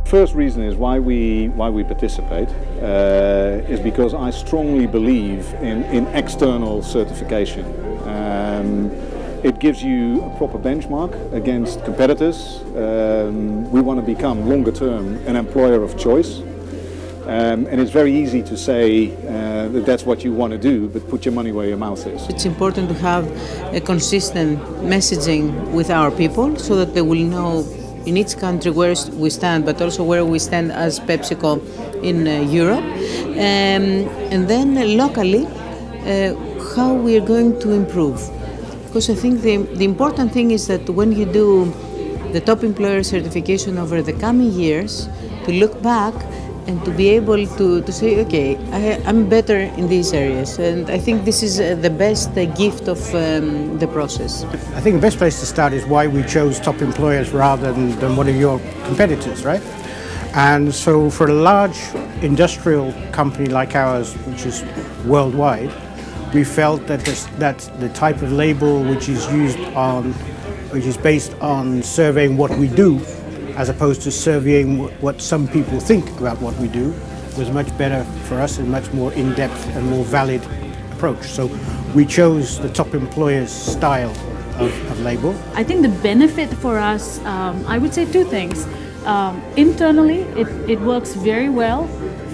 First reason is why we participate is because I strongly believe in external certification. It gives you a proper benchmark against competitors. We want to become longer term an employer of choice. And it's very easy to say that that's what you want to do, but put your money where your mouth is. It's important to have a consistent messaging with our people so that they will know in each country where we stand, but also where we stand as PepsiCo in Europe. And then locally, how we are going to improve. Because I think the important thing is that when you do the top employer certification over the coming years, to look back and to be able to say, okay, I'm better in these areas. And I think this is the best gift of the process. I think the best place to start is why we chose top employers rather than one of your competitors, right? And so for a large industrial company like ours, which is worldwide, we felt that the type of label which is based on surveying what we do, as opposed to surveying what some people think about what we do, was much better for us and much more in-depth and more valid approach. So we chose the top employers style of label. I think the benefit for us, I would say two things. Internally, it works very well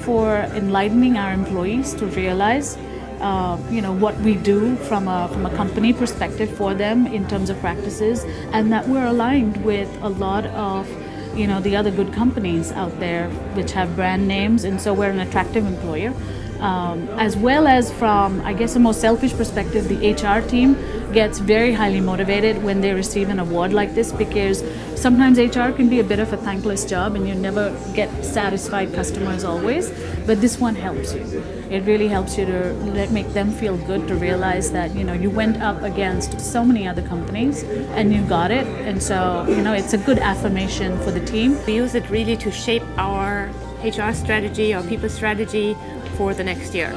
for enlightening our employees to realize what we do from a company perspective for them in terms of practices, and that we're aligned with a lot of the other good companies out there which have brand names, and so we're an attractive employer. As well as from, I guess, a more selfish perspective, the HR team gets very highly motivated when they receive an award like this, because sometimes HR can be a bit of a thankless job and you never get satisfied customers always, but this one helps you. It really helps you to make them feel good, to realize that you went up against so many other companies and you got it, and so it's a good affirmation for the team. We use it really to shape our HR strategy, our people strategy for the next year.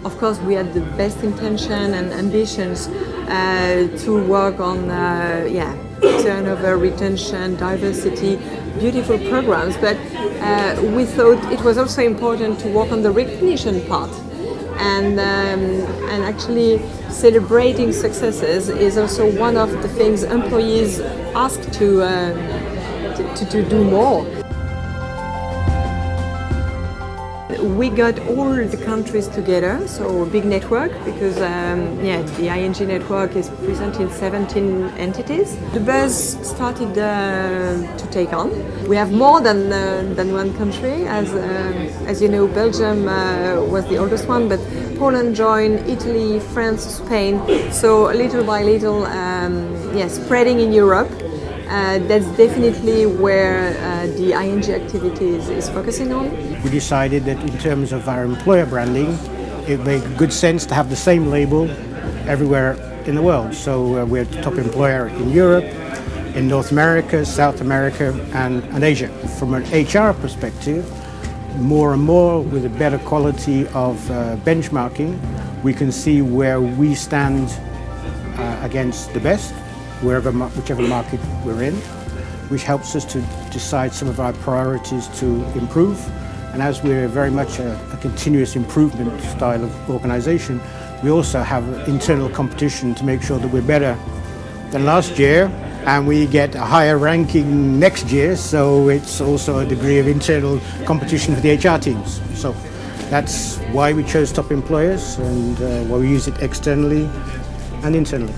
Of course, we had the best intention and ambitions to work on turnover, retention, diversity, beautiful programs, but we thought it was also important to work on the recognition part, and actually celebrating successes is also one of the things employees ask to do more. We got all the countries together, so a big network, because the ING network is present in 17 entities. The buzz started to take on. We have more than one country, as you know, Belgium was the oldest one, but Poland joined, Italy, France, Spain. So little by little, spreading in Europe. That's definitely where the ING activity is focusing on. We decided that in terms of our employer branding, it made good sense to have the same label everywhere in the world. So we're the top employer in Europe, in North America, South America, and Asia. From an HR perspective, more and more with a better quality of benchmarking, we can see where we stand against the best, whichever market we're in, which helps us to decide some of our priorities to improve. And as we're very much a continuous improvement style of organization, we also have internal competition to make sure that we're better than last year, and we get a higher ranking next year, so it's also a degree of internal competition for the HR teams. So that's why we chose top employers, and why we use it externally and internally.